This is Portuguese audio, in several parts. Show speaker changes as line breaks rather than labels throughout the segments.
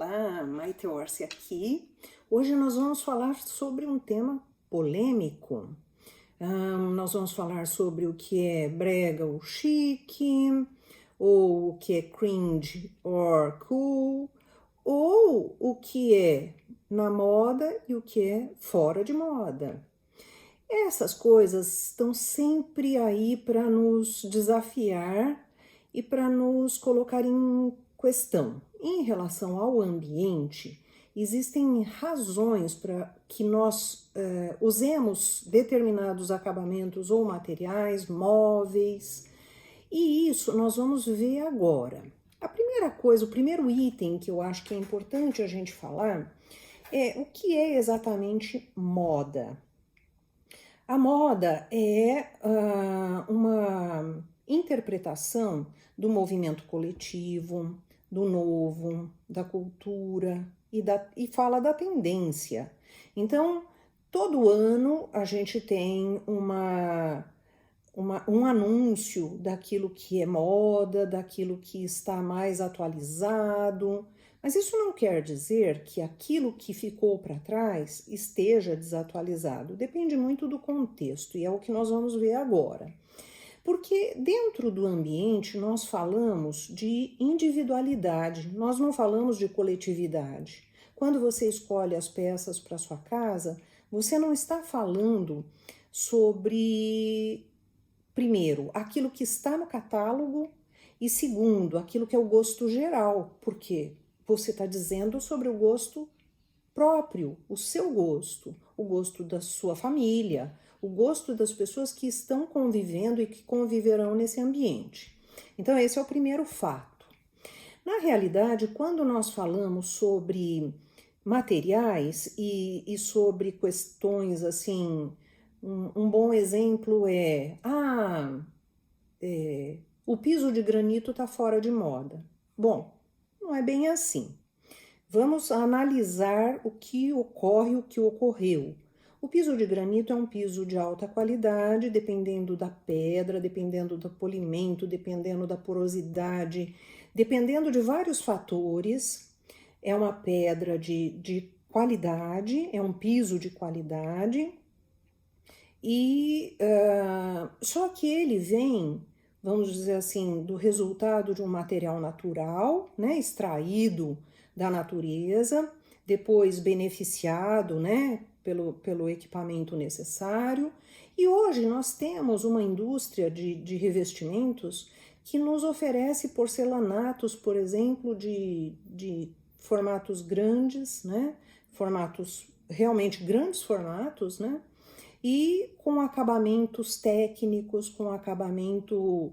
Olá, Maite Orsi aqui. Hoje nós vamos falar sobre um tema polêmico. Nós vamos falar sobre o que é brega ou chique, ou o que é cringe or cool, ou o que é na moda e o que é fora de moda. Essas coisas estão sempre aí para nos desafiar e para nos colocar em questão. Em relação ao ambiente, existem razões para que nós usemos determinados acabamentos ou materiais, móveis, e isso nós vamos ver agora. A primeira coisa, o primeiro item que eu acho que é importante a gente falar é o que é exatamente moda. A moda é uma interpretação do movimento coletivo, do novo, da cultura e fala da tendência. Então, todo ano a gente tem um anúncio daquilo que é moda, daquilo que está mais atualizado, mas isso não quer dizer que aquilo que ficou para trás esteja desatualizado. Depende muito do contexto e é o que nós vamos ver agora. Porque dentro do ambiente nós falamos de individualidade, nós não falamos de coletividade. Quando você escolhe as peças para sua casa, você não está falando sobre, primeiro, aquilo que está no catálogo e segundo, aquilo que é o gosto geral, porque você está dizendo sobre o gosto próprio, o seu gosto, o gosto da sua família, o gosto das pessoas que estão convivendo e que conviverão nesse ambiente. Então, esse é o primeiro fato. Na realidade, quando nós falamos sobre materiais e sobre questões assim, um bom exemplo o piso de granito está fora de moda. Bom, não é bem assim. Vamos analisar o que ocorre, o que ocorreu. O piso de granito é um piso de alta qualidade, dependendo da pedra, dependendo do polimento, dependendo da porosidade, dependendo de vários fatores. É uma pedra de qualidade, é um piso de qualidade, só que ele vem, vamos dizer assim, do resultado de um material natural, né, extraído da natureza, depois beneficiado, né, pelo equipamento necessário. E hoje nós temos uma indústria de revestimentos que nos oferece porcelanatos, por exemplo, de formatos grandes, né, formatos, realmente grandes formatos, né, e com acabamentos técnicos, com acabamento,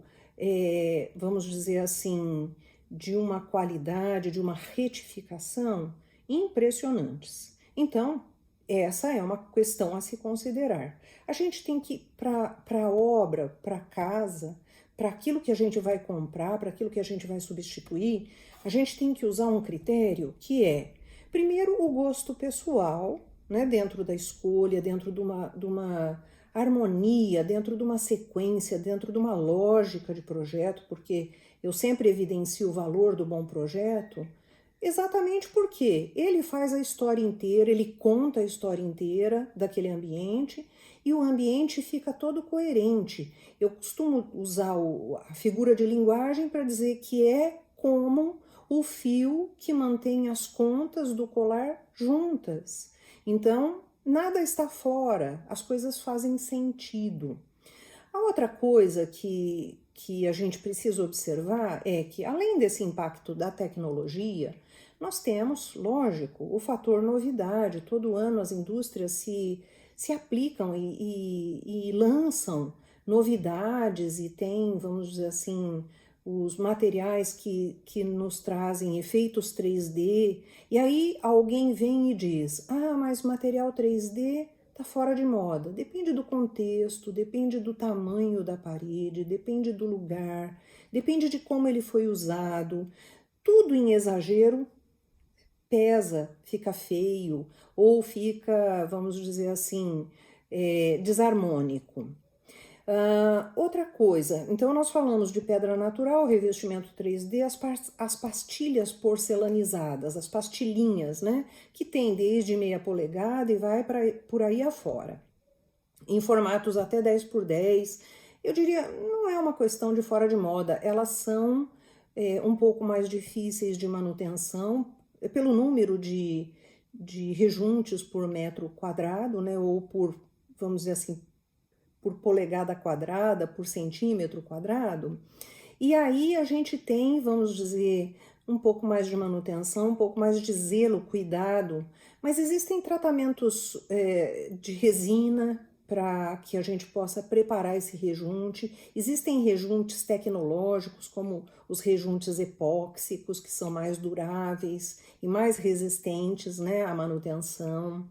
vamos dizer assim, de uma qualidade, de uma retificação impressionantes. Então, essa é uma questão a se considerar. A gente tem que, para a obra, para casa, para aquilo que a gente vai comprar, para aquilo que a gente vai substituir, a gente tem que usar um critério que é, primeiro, o gosto pessoal, né, dentro da escolha, dentro de uma harmonia, dentro de uma sequência, dentro de uma lógica de projeto, porque eu sempre evidencio o valor do bom projeto, exatamente porque ele faz a história inteira, ele conta a história inteira daquele ambiente e o ambiente fica todo coerente. Eu costumo usar a figura de linguagem para dizer que é como o fio que mantém as contas do colar juntas. Então, nada está fora, as coisas fazem sentido. A outra coisa que a gente precisa observar é que, além desse impacto da tecnologia, nós temos, lógico, o fator novidade. Todo ano as indústrias se aplicam e lançam novidades e tem, vamos dizer assim, os materiais que nos trazem efeitos 3D, e aí alguém vem e diz, mas material 3D está fora de moda. Depende do contexto, depende do tamanho da parede, depende do lugar, depende de como ele foi usado. Tudo em exagero pesa, fica feio, ou fica, vamos dizer assim, desarmônico. Outra coisa, então nós falamos de pedra natural, revestimento 3D, as pastilhas porcelanizadas, as pastilhinhas, né? Que tem desde meia polegada e vai por aí afora, em formatos até 10 por 10. Eu diria, não é uma questão de fora de moda, elas são um pouco mais difíceis de manutenção, pelo número de rejuntes por metro quadrado, né? Ou por, vamos dizer assim, por polegada quadrada, por centímetro quadrado. E aí a gente tem, vamos dizer, um pouco mais de manutenção, um pouco mais de zelo, cuidado, mas existem tratamentos de resina para que a gente possa preparar esse rejunte. Existem rejuntes tecnológicos, como os rejuntes epóxicos, que são mais duráveis e mais resistentes, né, à manutenção.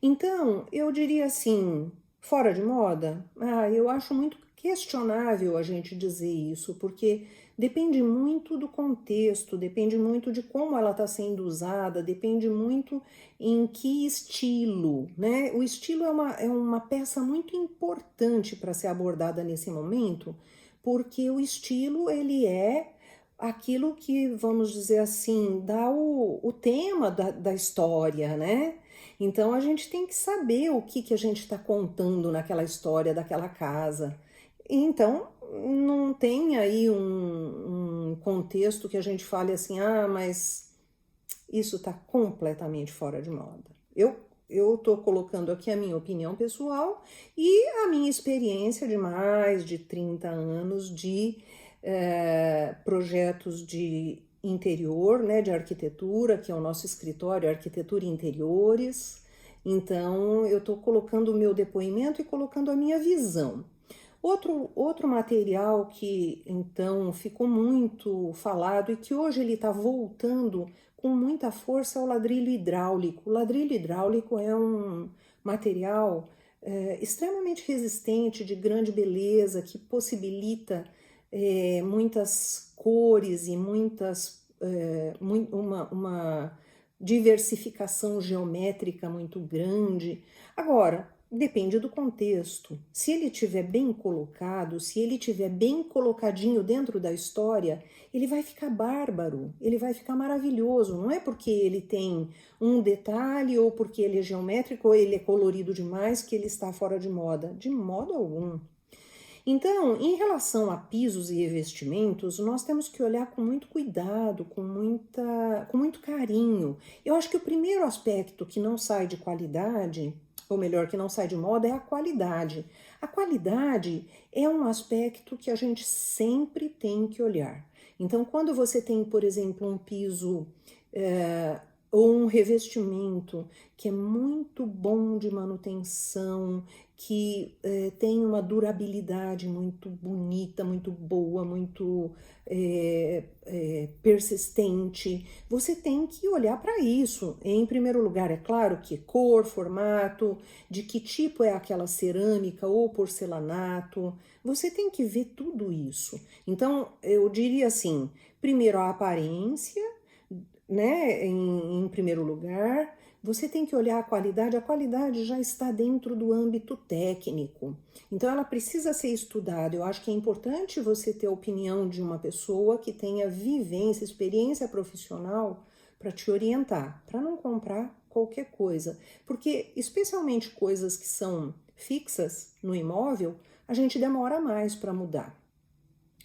Então, eu diria assim, fora de moda? Eu acho muito questionável a gente dizer isso, porque depende muito do contexto, depende muito de como ela está sendo usada, depende muito em que estilo, né? O estilo é uma peça muito importante para ser abordada nesse momento, porque o estilo, ele é aquilo que, vamos dizer assim, dá o tema da história, né? Então a gente tem que saber o que a gente está contando naquela história daquela casa. Então não tem aí um contexto que a gente fale assim, mas isso está completamente fora de moda. Eu estou colocando aqui a minha opinião pessoal e a minha experiência de mais de 30 anos de projetos de interior, né, de arquitetura, que é o nosso escritório, Arquitetura e Interiores. Então, eu estou colocando o meu depoimento e colocando a minha visão. Outro material que, então, ficou muito falado e que hoje ele está voltando com muita força é o ladrilho hidráulico. O ladrilho hidráulico é um material extremamente resistente, de grande beleza, que possibilita muitas cores e uma diversificação geométrica muito grande. Agora, depende do contexto. Se ele estiver bem colocado, se ele estiver bem colocadinho dentro da história, ele vai ficar bárbaro, ele vai ficar maravilhoso. Não é porque ele tem um detalhe ou porque ele é geométrico ou ele é colorido demais que ele está fora de moda. De modo algum. Então, em relação a pisos e revestimentos, nós temos que olhar com muito cuidado, com muito carinho. Eu acho que o primeiro aspecto que não sai de qualidade, ou melhor, que não sai de moda, é a qualidade. A qualidade é um aspecto que a gente sempre tem que olhar. Então, quando você tem, por exemplo, um piso ou um revestimento que é muito bom de manutenção, que tem uma durabilidade muito bonita, muito boa, muito persistente, você tem que olhar para isso. Em primeiro lugar, é claro que cor, formato, de que tipo é aquela cerâmica ou porcelanato, você tem que ver tudo isso. Então, eu diria assim, primeiro a aparência, né, em primeiro lugar, você tem que olhar a qualidade já está dentro do âmbito técnico, então ela precisa ser estudada. Eu acho que é importante você ter a opinião de uma pessoa que tenha vivência, experiência profissional para te orientar, para não comprar qualquer coisa, porque especialmente coisas que são fixas no imóvel, a gente demora mais para mudar.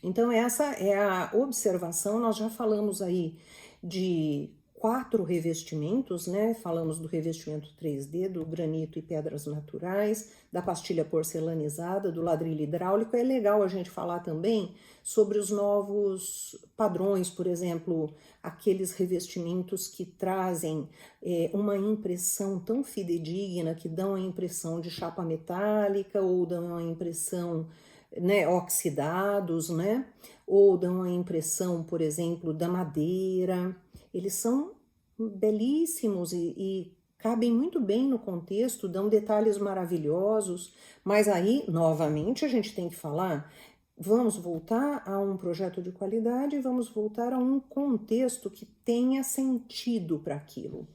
Então essa é a observação. Nós já falamos aí de 4 revestimentos, né? Falamos do revestimento 3D, do granito e pedras naturais, da pastilha porcelanizada, do ladrilho hidráulico. É legal a gente falar também sobre os novos padrões, por exemplo, aqueles revestimentos que trazem uma impressão tão fidedigna, que dão a impressão de chapa metálica ou dão a impressão, né, oxidados, né? Ou dão a impressão, por exemplo, da madeira. Eles são belíssimos e cabem muito bem no contexto, dão detalhes maravilhosos, mas aí, novamente, a gente tem que falar, vamos voltar a um projeto de qualidade, vamos voltar a um contexto que tenha sentido para aquilo.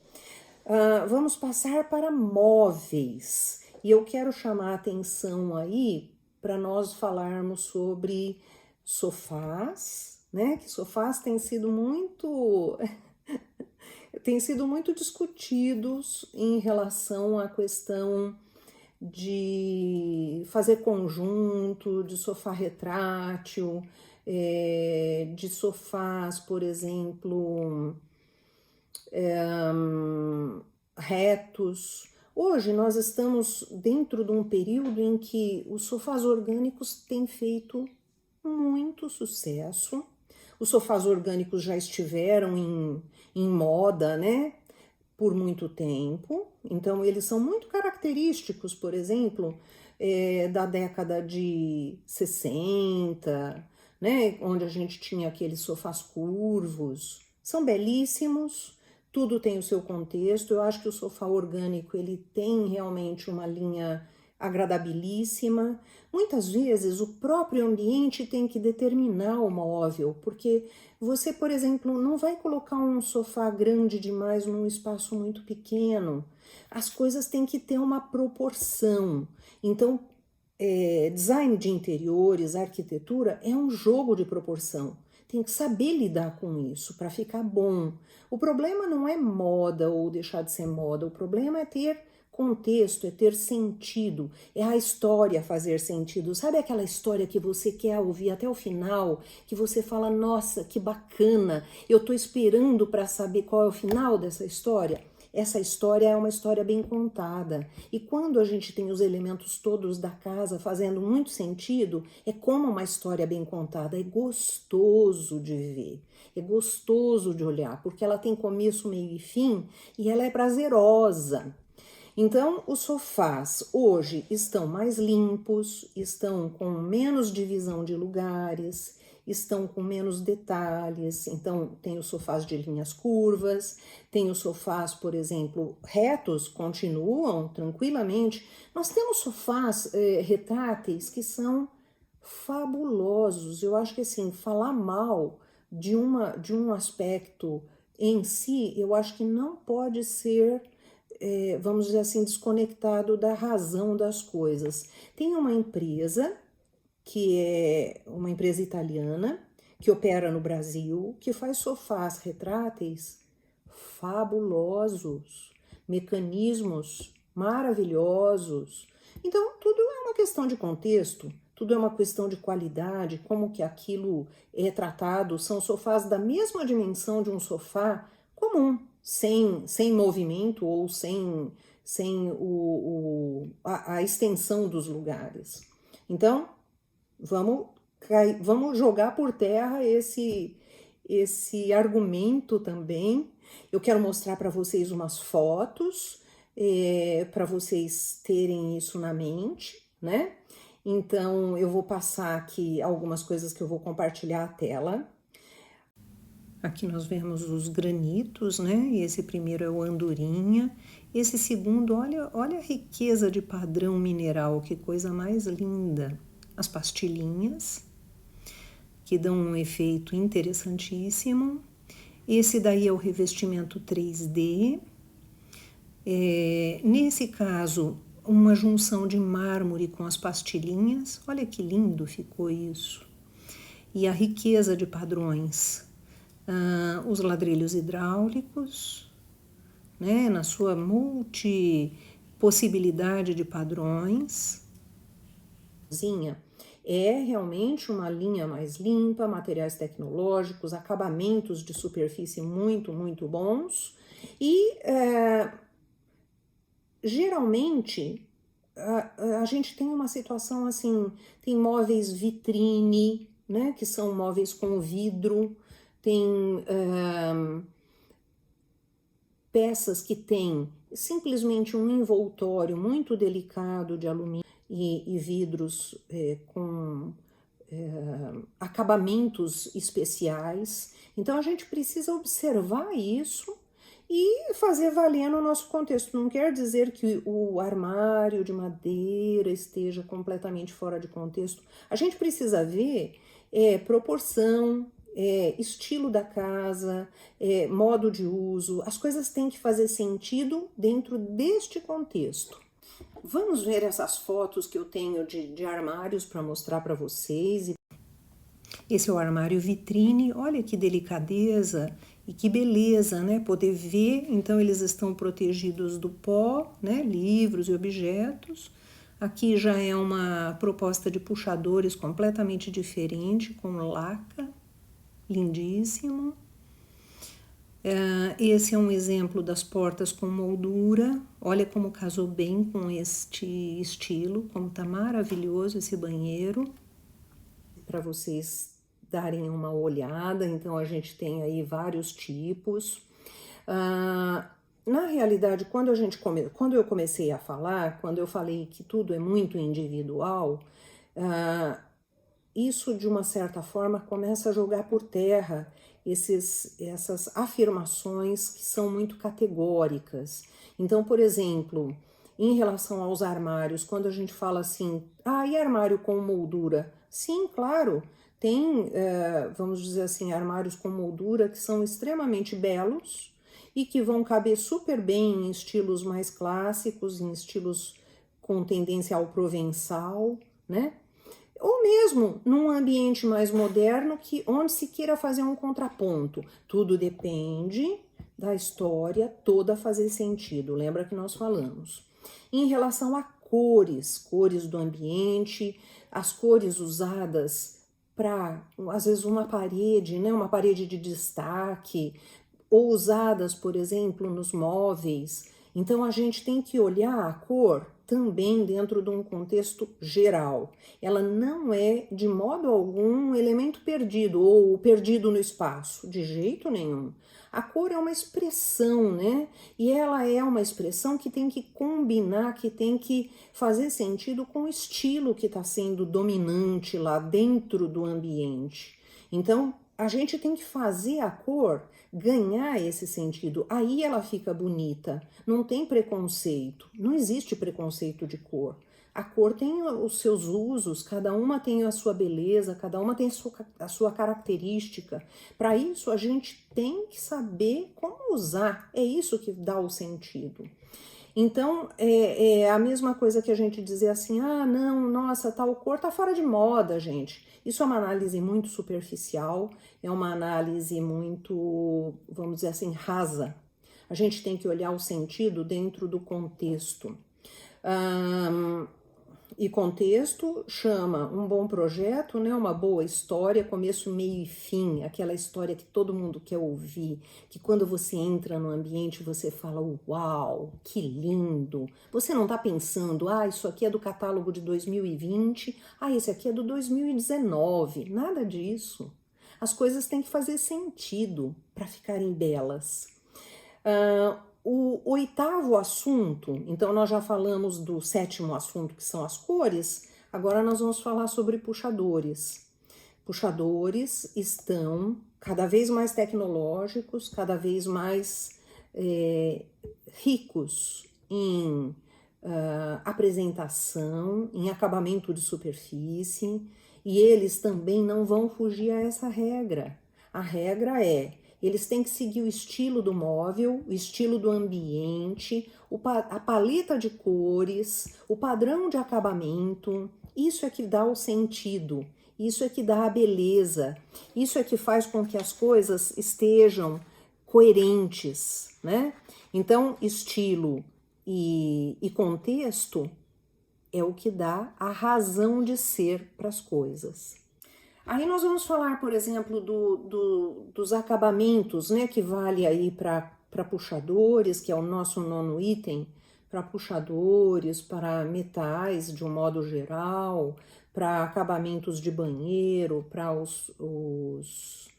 Vamos passar para móveis, e eu quero chamar a atenção aí para nós falarmos sobre sofás, né? Que sofás têm sido muito discutidos em relação à questão de fazer conjunto, de sofá retrátil, de sofás, por exemplo, retos. Hoje nós estamos dentro de um período em que os sofás orgânicos têm feito muito sucesso. Os sofás orgânicos já estiveram em moda, né, por muito tempo. Então eles são muito característicos, por exemplo, da década de 60, né, onde a gente tinha aqueles sofás curvos. São belíssimos, tudo tem o seu contexto. Eu acho que o sofá orgânico ele tem realmente uma linha agradabilíssima. Muitas vezes o próprio ambiente tem que determinar o móvel, porque você, por exemplo, não vai colocar um sofá grande demais num espaço muito pequeno. As coisas têm que ter uma proporção. Então, design de interiores, arquitetura é um jogo de proporção. Tem que saber lidar com isso para ficar bom. O problema não é moda ou deixar de ser moda, o problema é ter contexto, é ter sentido, é a história fazer sentido. Sabe aquela história que você quer ouvir até o final, que você fala, nossa, que bacana, eu tô esperando para saber qual é o final dessa história? Essa história é uma história bem contada. E quando a gente tem os elementos todos da casa fazendo muito sentido, é como uma história bem contada. É gostoso de ver, é gostoso de olhar, porque ela tem começo, meio e fim e ela é prazerosa. Então, os sofás hoje estão mais limpos, estão com menos divisão de lugares, estão com menos detalhes. Então, tem os sofás de linhas curvas, tem os sofás, por exemplo, retos, continuam tranquilamente. Nós temos sofás retráteis que são fabulosos. Eu acho que, assim, falar mal de um aspecto em si, eu acho que não pode ser vamos dizer assim, desconectado da razão das coisas. Tem uma empresa, que é uma empresa italiana, que opera no Brasil, que faz sofás retráteis fabulosos, mecanismos maravilhosos. Então, tudo é uma questão de contexto, tudo é uma questão de qualidade, como que aquilo é tratado. São sofás da mesma dimensão de um sofá comum, sem movimento ou sem a extensão dos lugares. Então, vamos jogar por terra esse argumento também. Eu quero mostrar para vocês umas fotos, para vocês terem isso na mente, né? Então, eu vou passar aqui algumas coisas que eu vou compartilhar a tela. Aqui nós vemos os granitos, né? Esse primeiro é o andorinha. Esse segundo, olha a riqueza de padrão mineral, que coisa mais linda. As pastilhinhas, que dão um efeito interessantíssimo. Esse daí é o revestimento 3D. Nesse caso, uma junção de mármore com as pastilhinhas. Olha que lindo ficou isso. E a riqueza de padrões. Os ladrilhos hidráulicos, né, na sua multipossibilidade de padrões. É realmente uma linha mais limpa, materiais tecnológicos, acabamentos de superfície muito, muito bons. E geralmente a gente tem uma situação assim, tem móveis vitrine, né, que são móveis com vidro, tem peças que têm simplesmente um envoltório muito delicado de alumínio e vidros com acabamentos especiais. Então a gente precisa observar isso e fazer valer no nosso contexto. Não quer dizer que o armário de madeira esteja completamente fora de contexto. A gente precisa ver proporção, estilo da casa, modo de uso. As coisas têm que fazer sentido dentro deste contexto. Vamos ver essas fotos que eu tenho de armários para mostrar para vocês. Esse é o armário vitrine, olha que delicadeza e que beleza, né? Poder ver, então eles estão protegidos do pó, né? Livros e objetos. Aqui já é uma proposta de puxadores completamente diferente, com laca, lindíssimo. Esse é um exemplo das portas com moldura. Olha como casou bem com este estilo, como tá maravilhoso esse banheiro. Para vocês darem uma olhada, então a gente tem aí vários tipos. Na realidade, quando eu comecei a falar, quando eu falei que tudo é muito individual, isso de uma certa forma começa a jogar por terra essas afirmações que são muito categóricas. Então, por exemplo, em relação aos armários, quando a gente fala assim, e armário com moldura? Sim, claro, tem, vamos dizer assim, armários com moldura que são extremamente belos e que vão caber super bem em estilos mais clássicos, em estilos com tendência ao provençal, né? Ou mesmo num ambiente mais moderno onde se queira fazer um contraponto. Tudo depende da história toda fazer sentido. Lembra que nós falamos? Em relação a cores do ambiente, as cores usadas para, às vezes, uma parede, né? Uma parede de destaque, ou usadas, por exemplo, nos móveis. Então a gente tem que olhar a cor também dentro de um contexto geral. Ela não é de modo algum um elemento perdido ou perdido no espaço, de jeito nenhum. A cor é uma expressão, né? E ela é uma expressão que tem que combinar, que tem que fazer sentido com o estilo que está sendo dominante lá dentro do ambiente. Então, a gente tem que fazer a cor ganhar esse sentido. Aí ela fica bonita. Não tem preconceito. Não existe preconceito de cor. A cor tem os seus usos, cada uma tem a sua beleza, cada uma tem a sua característica. Para isso, a gente tem que saber como usar. É isso que dá o sentido. Então, é a mesma coisa que a gente dizer assim, não, nossa, tal cor tá fora de moda, gente. Isso é uma análise muito superficial, é uma análise muito, vamos dizer assim, rasa. A gente tem que olhar o sentido dentro do contexto. E contexto chama um bom projeto, né? Uma boa história, começo, meio e fim, aquela história que todo mundo quer ouvir, que quando você entra no ambiente você fala, uau, que lindo. Você não está pensando, isso aqui é do catálogo de 2020, esse aqui é do 2019, nada disso. As coisas têm que fazer sentido para ficarem belas. O oitavo assunto, então nós já falamos do sétimo assunto, que são as cores, agora nós vamos falar sobre puxadores. Puxadores estão cada vez mais tecnológicos, cada vez mais ricos em apresentação, em acabamento de superfície, e eles também não vão fugir a essa regra. A regra eles têm que seguir o estilo do móvel, o estilo do ambiente, a paleta de cores, o padrão de acabamento. Isso é que dá o sentido, isso é que dá a beleza, isso é que faz com que as coisas estejam coerentes, né? Então, estilo e contexto é o que dá a razão de ser para as coisas. Aí nós vamos falar, por exemplo, dos acabamentos, né, que vale aí para puxadores, que é o nosso nono item, para puxadores, para metais de um modo geral, para acabamentos de banheiro, para os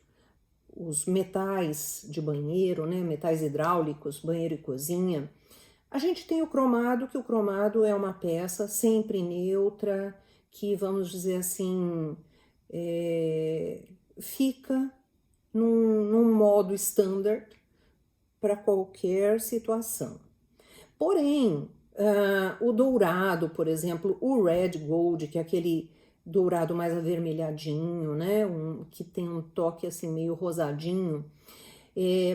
metais de banheiro, né, metais hidráulicos, banheiro e cozinha. A gente tem o cromado, que o cromado é uma peça sempre neutra, que, vamos dizer assim, fica num modo standard para qualquer situação. Porém, o dourado, por exemplo, o red gold, que é aquele dourado mais avermelhadinho, né, que tem um toque assim meio rosadinho,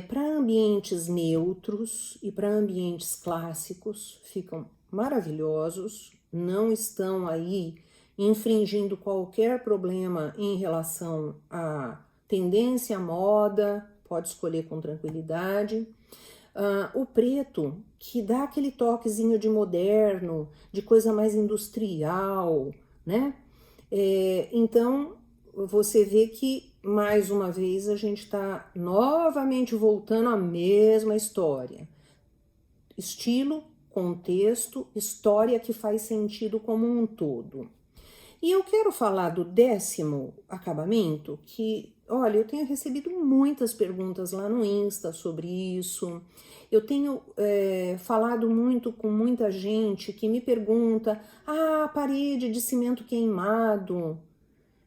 para ambientes neutros e para ambientes clássicos ficam maravilhosos, não estão aí infringindo qualquer problema em relação à tendência, à moda, pode escolher com tranquilidade. O preto, que dá aquele toquezinho de moderno, de coisa mais industrial, né? Então, você vê que, mais uma vez, a gente está novamente voltando à mesma história. Estilo, contexto, história que faz sentido como um todo. E eu quero falar do 10º acabamento, que, olha, eu tenho recebido muitas perguntas lá no Insta sobre isso. Eu tenho falado muito com muita gente que me pergunta: parede de cimento queimado.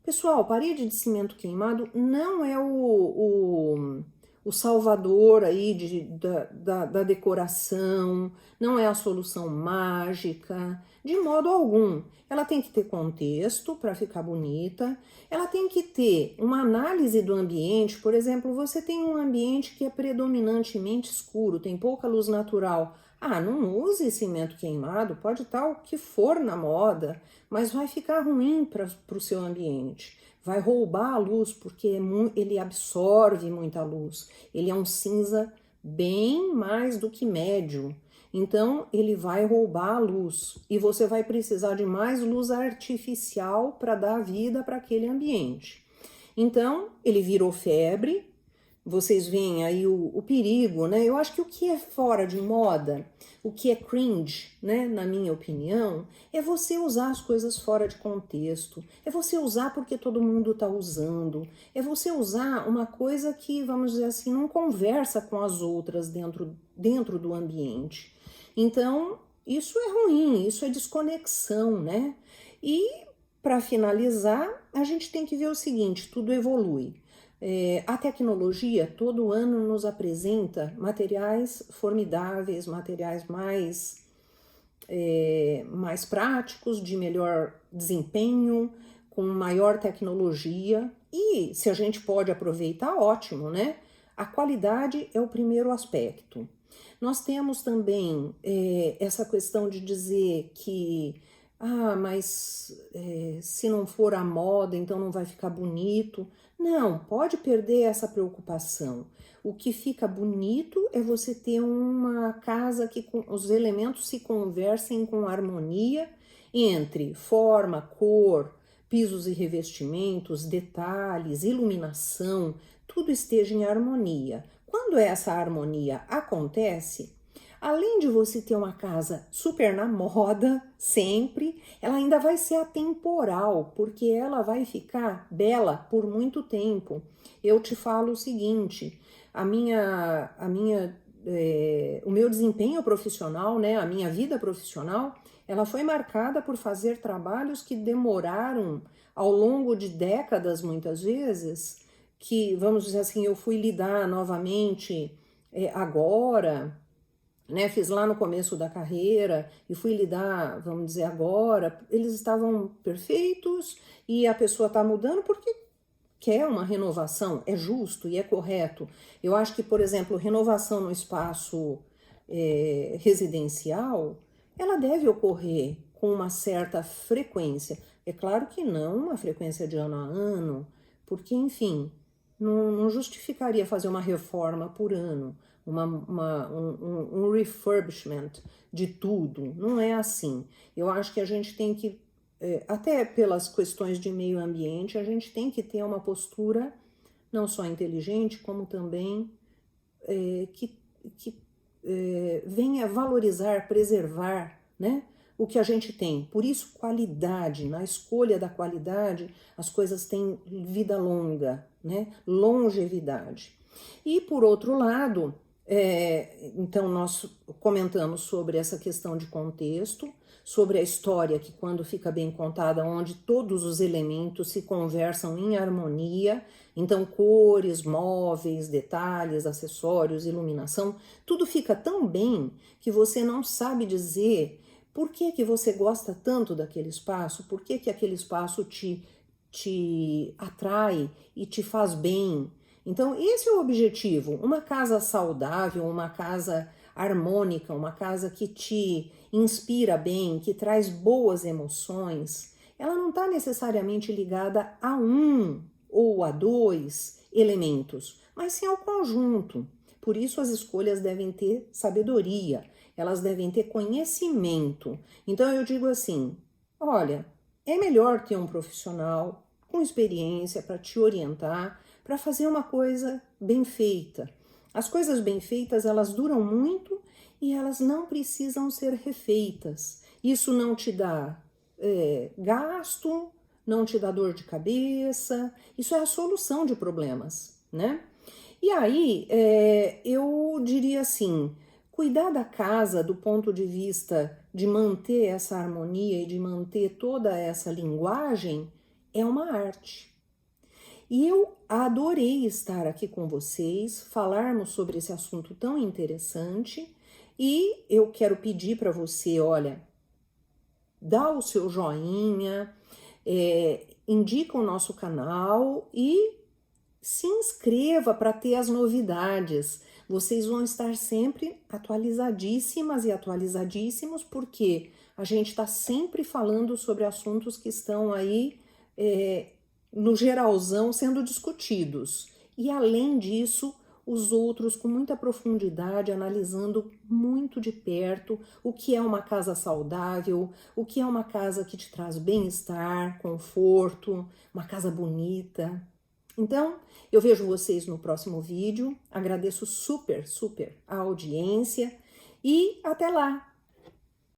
Pessoal, parede de cimento queimado não é o salvador aí da decoração, não é a solução mágica, de modo algum. Ela tem que ter contexto para ficar bonita, ela tem que ter uma análise do ambiente. Por exemplo, você tem um ambiente que é predominantemente escuro, tem pouca luz natural. Não use cimento queimado, pode estar o que for na moda, mas vai ficar ruim para o seu ambiente. Vai roubar a luz, porque ele absorve muita luz. Ele é um cinza bem mais do que médio. Então, ele vai roubar a luz. E você vai precisar de mais luz artificial para dar vida para aquele ambiente. Então, ele virou febre. Vocês veem aí o perigo, né? Eu acho que o que é fora de moda, o que é cringe, né, na minha opinião, é você usar as coisas fora de contexto, é você usar porque todo mundo está usando, é você usar uma coisa que, vamos dizer assim, não conversa com as outras dentro do ambiente. Então, isso é ruim, isso é desconexão, né? E, para finalizar, a gente tem que ver o seguinte: tudo evolui. A tecnologia todo ano nos apresenta materiais formidáveis, materiais mais práticos, de melhor desempenho, com maior tecnologia. E se a gente pode aproveitar, ótimo, né? A qualidade é o primeiro aspecto. Nós temos também essa questão de dizer que mas se não for a moda, então não vai ficar bonito. Não, pode perder essa preocupação. O que fica bonito é você ter uma casa que os elementos se conversem com harmonia entre forma, cor, pisos e revestimentos, detalhes, iluminação, tudo esteja em harmonia. Quando essa harmonia acontece, além de você ter uma casa super na moda, sempre, ela ainda vai ser atemporal, porque ela vai ficar bela por muito tempo. Eu te falo o seguinte: o meu desempenho profissional, né, a minha vida profissional, ela foi marcada por fazer trabalhos que demoraram ao longo de décadas, muitas vezes, que, vamos dizer assim, eu fui lidar novamente agora, né, fiz lá no começo da carreira e fui lidar, vamos dizer, agora. Eles estavam perfeitos e a pessoa está mudando porque quer uma renovação, é justo e é correto. Eu acho que, por exemplo, renovação no espaço residencial, ela deve ocorrer com uma certa frequência. É claro que não uma frequência de ano a ano, porque, enfim, não justificaria fazer uma reforma por ano, um refurbishment de tudo. Não é assim. Eu acho que a gente tem que, até pelas questões de meio ambiente, a gente tem que ter uma postura não só inteligente, como também que venha valorizar, preservar, né, o que a gente tem. Por isso, qualidade. Na escolha da qualidade, as coisas têm vida longa, né, longevidade. E, por outro lado, então nós comentamos sobre essa questão de contexto, sobre a história que, quando fica bem contada, onde todos os elementos se conversam em harmonia, então cores, móveis, detalhes, acessórios, iluminação, tudo fica tão bem que você não sabe dizer por que você gosta tanto daquele espaço, por que aquele espaço te atrai e te faz bem. Então, esse é o objetivo: uma casa saudável, uma casa harmônica, uma casa que te inspira bem, que traz boas emoções, ela não está necessariamente ligada a um ou a dois elementos, mas sim ao conjunto. Por isso as escolhas devem ter sabedoria, elas devem ter conhecimento. Então eu digo assim, olha, é melhor ter um profissional com experiência para te orientar, para fazer uma coisa bem feita. As coisas bem feitas, elas duram muito e elas não precisam ser refeitas. Isso não te dá gasto, não te dá dor de cabeça, isso é a solução de problemas, né? E aí, eu diria assim, cuidar da casa do ponto de vista de manter essa harmonia e de manter toda essa linguagem é uma arte. E eu adorei estar aqui com vocês, falarmos sobre esse assunto tão interessante, e eu quero pedir para você, olha, dá o seu joinha, indica o nosso canal e se inscreva para ter as novidades. Vocês vão estar sempre atualizadíssimas e atualizadíssimos, porque a gente está sempre falando sobre assuntos que estão aí no geralzão sendo discutidos. E além disso, os outros com muita profundidade, analisando muito de perto o que é uma casa saudável, o que é uma casa que te traz bem-estar, conforto, uma casa bonita. Então, eu vejo vocês no próximo vídeo, agradeço super a audiência e até lá!